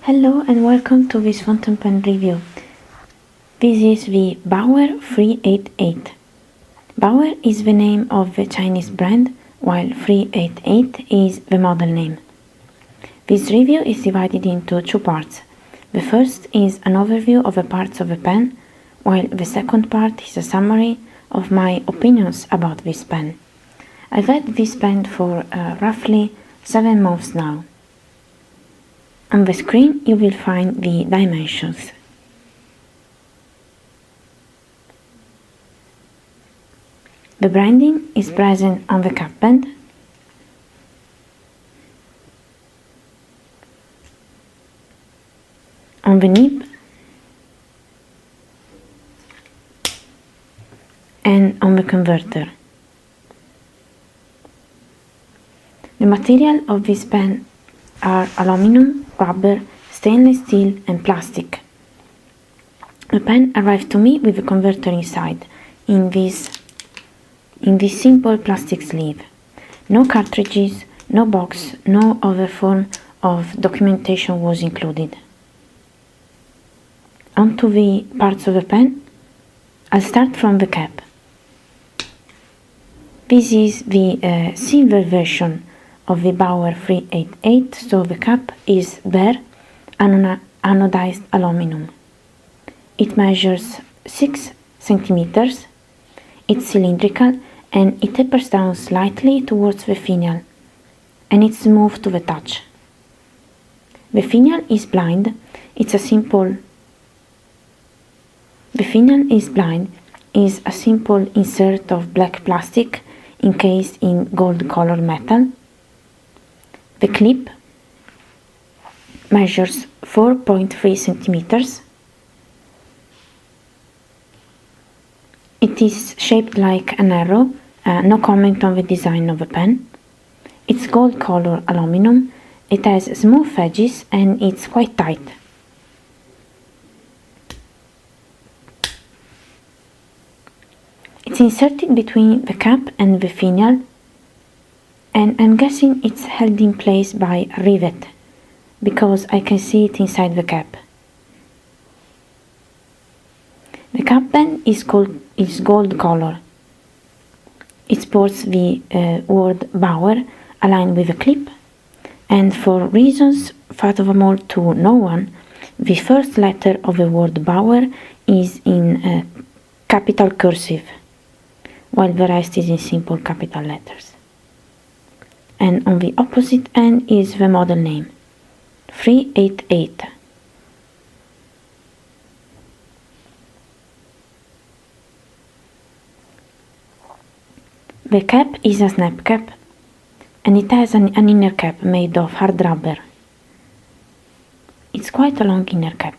Hello and welcome to this fountain pen review. This is the Baoer 388. Baoer is the name of the Chinese brand, while 388 is the model name. This review is divided into two parts. The first is an overview of the parts of the pen, while the second part is a summary of my opinions about this pen. I've had this pen for roughly 7 months now. On the screen you will find the dimensions. The branding is present on the cap band, on the nib, and on the converter. The material of this pen are aluminum, rubber, stainless steel and plastic. The pen arrived to me with a converter inside, in this simple plastic sleeve. No cartridges, no box, no other form of documentation was included. Onto the parts of the pen. I'll start from the cap. This is the silver version of the Baoer 388, so the cap is bare anodized aluminum. It measures 6 centimeters, it's cylindrical and it tapers down slightly towards the finial, and it's smooth to the touch. The finial is blind, is a simple insert of black plastic encased in gold colored metal. The clip measures 4.3 centimeters. It is shaped like an arrow, no comment on the design of the pen. It's gold color aluminum, it has smooth edges and it's quite tight. It's inserted between the cap and the finial, and I'm guessing it's held in place by a rivet, because I can see it inside the cap. The cap band is gold color. It sports the word Baoer aligned with the clip, and for reasons fathomable to no one, the first letter of the word Baoer is in capital cursive, while the rest is in simple capital letters. And on the opposite end is the model name, 388. The cap is a snap cap, and it has an inner cap made of hard rubber. It's quite a long inner cap.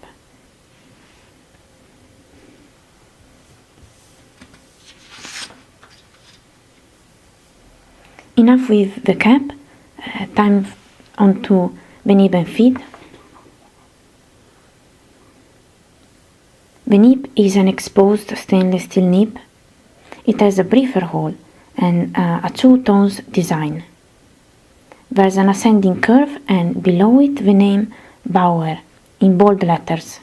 Enough with the cap, time onto the nib and feed. The nib is an exposed stainless steel nib. It has a briefer hole and a two-tones design. There's an ascending curve and below it the name Baoer in bold letters.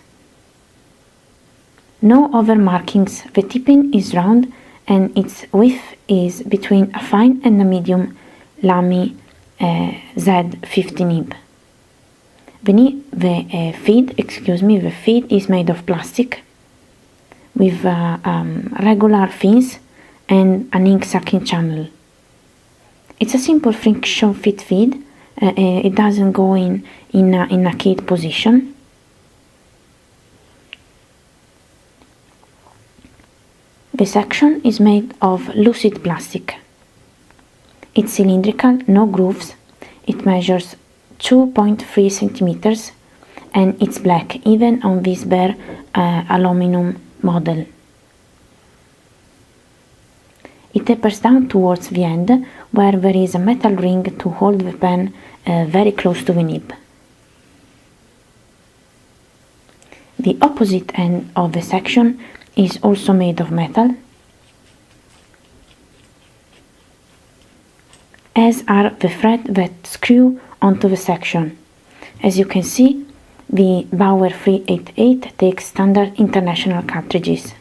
No other markings, the tipping is round and its width is between a fine and a medium Lamy Z50 nib. The feed is made of plastic with regular fins and an ink sucking channel. It's a simple friction fit feed. It doesn't go in a keyed position. The section is made of lucid plastic. It's cylindrical, no grooves. It measures 2.3 centimeters and it's black even on this bare aluminum model. It tapers down towards the end, where there is a metal ring to hold the pen very close to the nib. The opposite end of the section is also made of metal, as are the threads that screw onto the section. As you can see, The Baoer 388 takes standard international cartridges.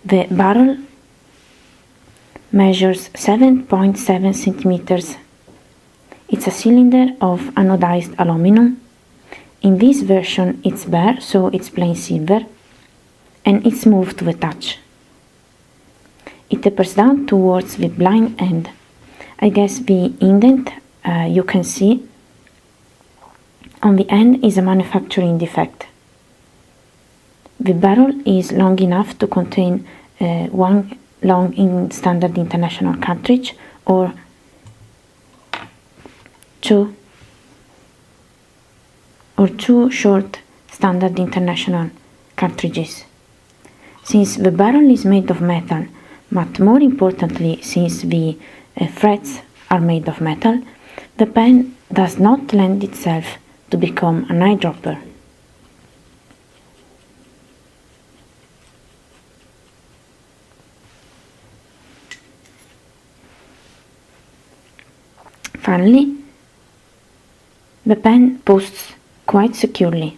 The barrel measures 7.7 centimeters. It's a cylinder of anodized aluminum. In this version it's bare, so it's plain silver, and it's moved to the touch. It tapers down towards the blind end. I guess the indent you can see on the end is a manufacturing defect. The barrel is long enough to contain one long in standard international cartridge or two short standard international cartridges. Since the barrel is made of metal, but more importantly since the threads are made of metal, the pen does not lend itself to become an eyedropper. Finally, the pen posts quite securely.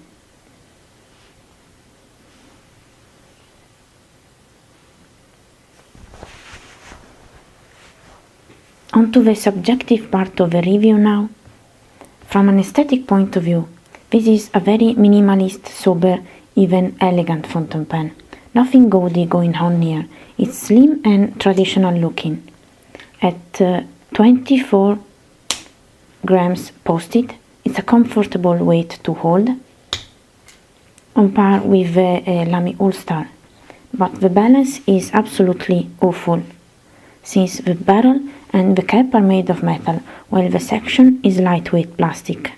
Onto the subjective part of the review now. From an aesthetic point of view, this is a very minimalist, sober, even elegant fountain pen. Nothing gaudy going on here. It's slim and traditional looking. At 24 grams posted, it's a comfortable weight to hold, on par with the Lamy All-Star, but the balance is absolutely awful, since the barrel and the cap are made of metal, while the section is lightweight plastic.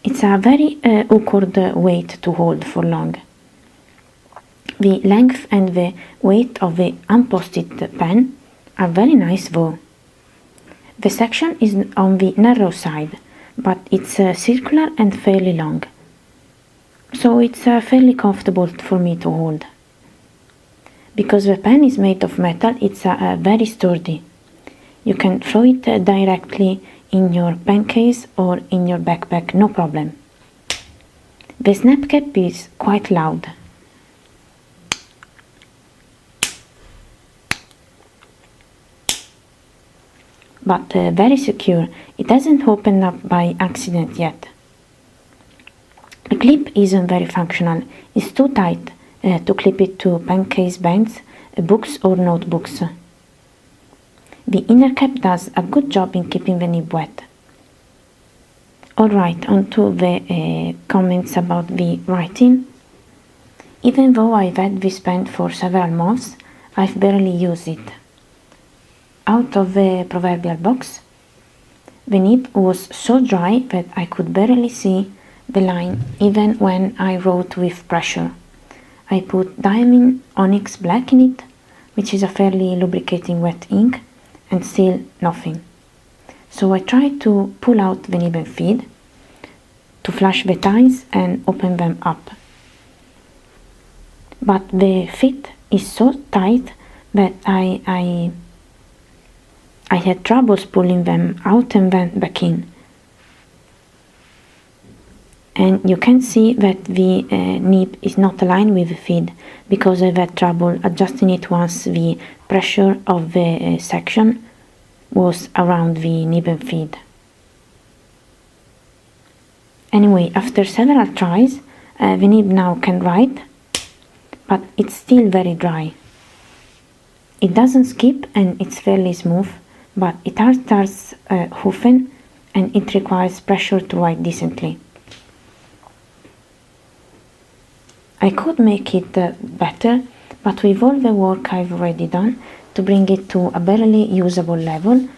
It's a very awkward weight to hold for long. The length and the weight of the unposted pen are very nice though. The section is on the narrow side, but it's circular and fairly long, so it's fairly comfortable for me to hold. Because the pen is made of metal, it's very sturdy. You can throw it directly in your pen case or in your backpack, no problem. The snap cap is quite loud. But very secure. It hasn't opened up by accident yet. The clip isn't very functional. It's too tight to clip it to pen case bands, books or notebooks. The inner cap does a good job in keeping the nib wet. Alright, on to the comments about the writing. Even though I've had this pen for several months, I've barely used it. Out of the proverbial box, the nib was so dry that I could barely see the line even when I wrote with pressure. I put Diamine Onyx Black in it, which is a fairly lubricating wet ink, and still nothing. So I tried to pull out the nib and feed, to flush the ties and open them up. But the fit is so tight that I had troubles pulling them out and then back in. And you can see that the nib is not aligned with the feed because I've had trouble adjusting it once the pressure of the section was around the nib and feed. Anyway, after several tries, the nib now can write, but it's still very dry. It doesn't skip and it's fairly smooth, but it starts hoofing and it requires pressure to write decently. I could make it better, but with all the work I've already done to bring it to a barely usable level,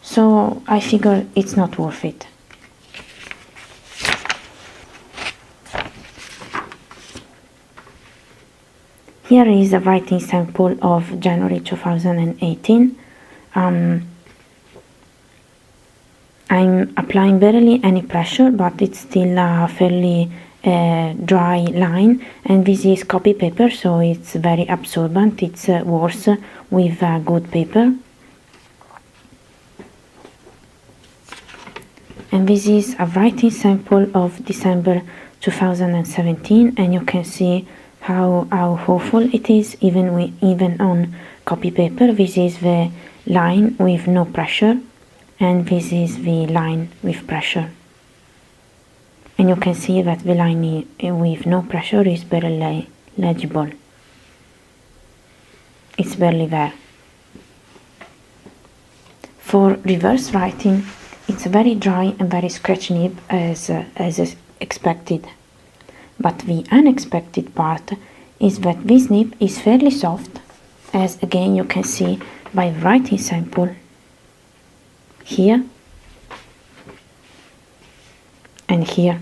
so I figure it's not worth it. Here is a writing sample of January 2018. I'm applying barely any pressure, but it's still a fairly dry line, and this is copy paper, so it's very absorbent. It's worse with good paper. And this is a writing sample of December 2017, and you can see how awful it is even on copy paper. This is the line with no pressure, and this is the line with pressure. And you can see that the line with no pressure is barely legible. It's barely there. For reverse writing, it's very dry and very scratch nib as expected. But the unexpected part is that this nib is fairly soft, as again you can see by the writing sample here and here.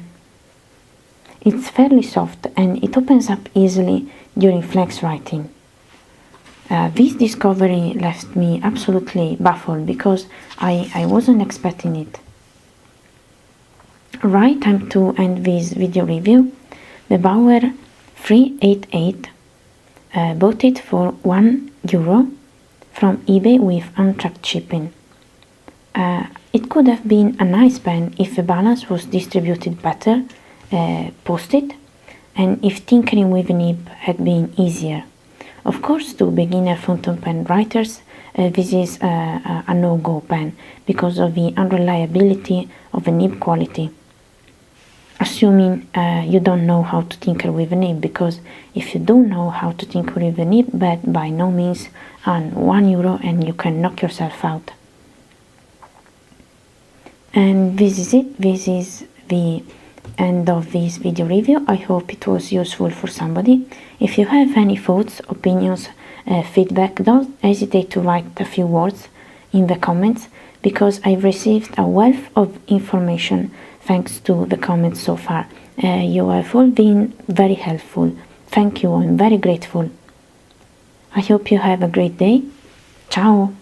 It's fairly soft and it opens up easily during flex writing. This discovery left me absolutely baffled because I wasn't expecting it. Right, time to end this video review. The Baoer 388, bought it for €1 from eBay with untracked shipping. It could have been a nice pen if the balance was distributed better, posted, and if tinkering with the nib had been easier. Of course, to beginner fountain pen writers, this is a no-go pen because of the unreliability of the nib quality. Assuming you don't know how to tinker with the nib, because if you don't know how to tinker with the nib, but by no means on €1 and you can knock yourself out. And this is it. This is the end of this video review. I hope it was useful for somebody. If you have any thoughts, opinions, feedback, don't hesitate to write a few words in the comments, because I've received a wealth of information thanks to the comments so far. You have all been very helpful. Thank you, I'm very grateful. I hope you have a great day. Ciao!